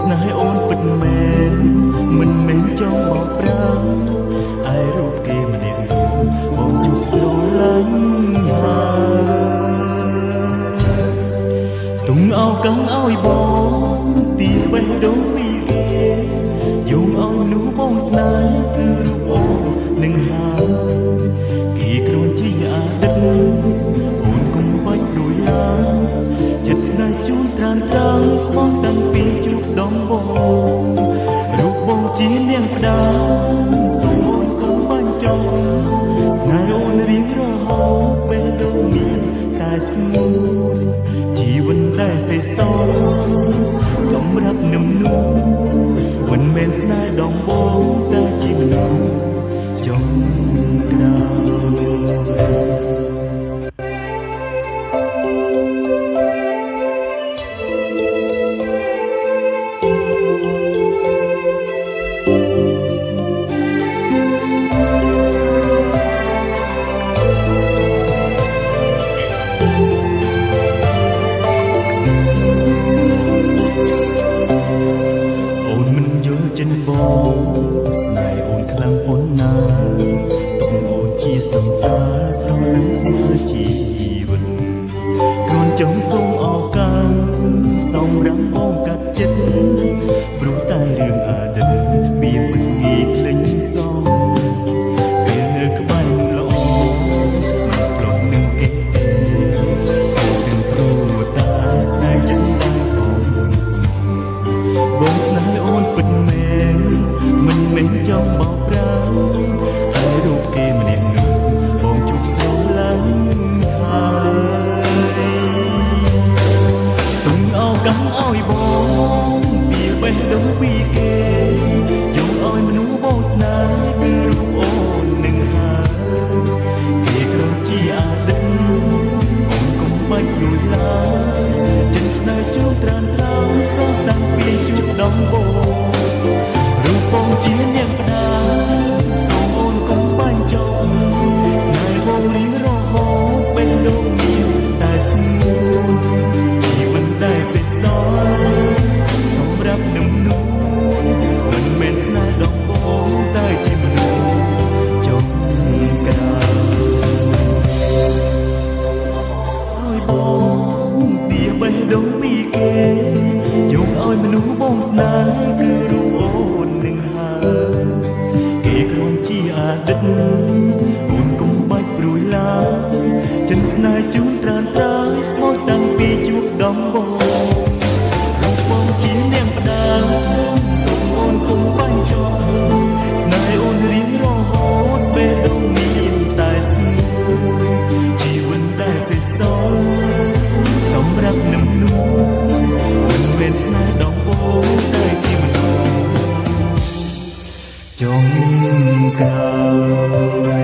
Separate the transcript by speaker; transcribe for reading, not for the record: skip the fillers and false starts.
Speaker 1: ស្នេហ៍អូនពិតមែនមិនមែនចង់បោកប្រាស់ឯរូបគេម្នាក់នោះបងជួបស្រឡាញ់ហើយទុំអោកឹងឲ្យបងទីបេះដូងពីគេយងឲ្យនោះបងស្នេហ៍គឺរូបអូននឹងហើយគេគ្រាន់ជាអាដិតអូនកុំបាច់រួយឡើយចិត្តស្នេហ៍ជូនត្រានត្រង់ស្មោះតាំងពីជួបដំបូងរូបបងជានាងផ្ដាសូមអូនកុំបាញ់ចោលស្នេហ៍អូនរៀងរហូតពេលដូនមានតែស្ងួនជីវិតតែសេសសល់សម្រាប់នឹមនោះមិនមែនស្នេហ៍ដំបូងតែជាមនុស្សចុងក្រោយចិនបងស្នេហ៍អូនខ្លាំងប៉ុណ្ណាទុំអូនជាសង្សារស្រឡាញ់ស្មើជីវិតគ្រាន់ចង់សូមអរកាសសម្រាប់បងកាត់ចិត្តព្រោះតែរឿងអតីតវាមិនងាយភ្លេចសោះពេលនៅក្បែរនោះល្អមិនប្លន់នឹងគេទាំងព្រោះតែស្នេហ៍ចិនតែបងស្នេហ៍អូនពិតមែនមិនមែនចង់បោកប្រាស់ហើយរូបគេម្នាក់នោះបងជួបស្រឡាញ់ហើយទុំអោកឹងឲ្យបងពីបេះដូងពីគេយកឲ្យមនុស្សបងស្នេហ៍គឺរូបអូននឹងហើយគេគ្រាន់ជាអតីតអូនកុំបាច់យល់ឡើយចិត្តស្នេហ៍ជួបត្រានត្រង់ស្រស់តាំងពីជួបដំបូងរូបបងជានាងផ្ដាសូមអូនកុំបាញ់ចោលស្នេហ៍បងរៀងរហូតបេះដូងមានតែស្ងួនជីវិតតែសេសសល់សម្រាប់នឹមនោះមិនមែនស្នេហ៍ដំបូងតែជាមនុស្សចុងក្រោយឲ្យបងពីបេះដូងពីគេយកឲ្យមនុស្សបងស្នេហ៍គឺរូបអូននឹងហើយគេគ្រាន់ជាអតីតអូនកុំបាច់ព្រួយឡើយចិនស្នេហ៍ជូនត្រានត្រង់ស្មោះតាំងពីជួបដំបូងរូបបងជានាងផ្ដាសូមអូនកុំបាញ់ចោលស្នេហ៍អូនរៀងរហូតពេលដូនមានតែស្ងួនជីវិតតែសេសសល់សម្រាប់នឹមនោះមិនមែនស្នេហ៍ដំបូងតែជាមនុស្សចុងក្រោយ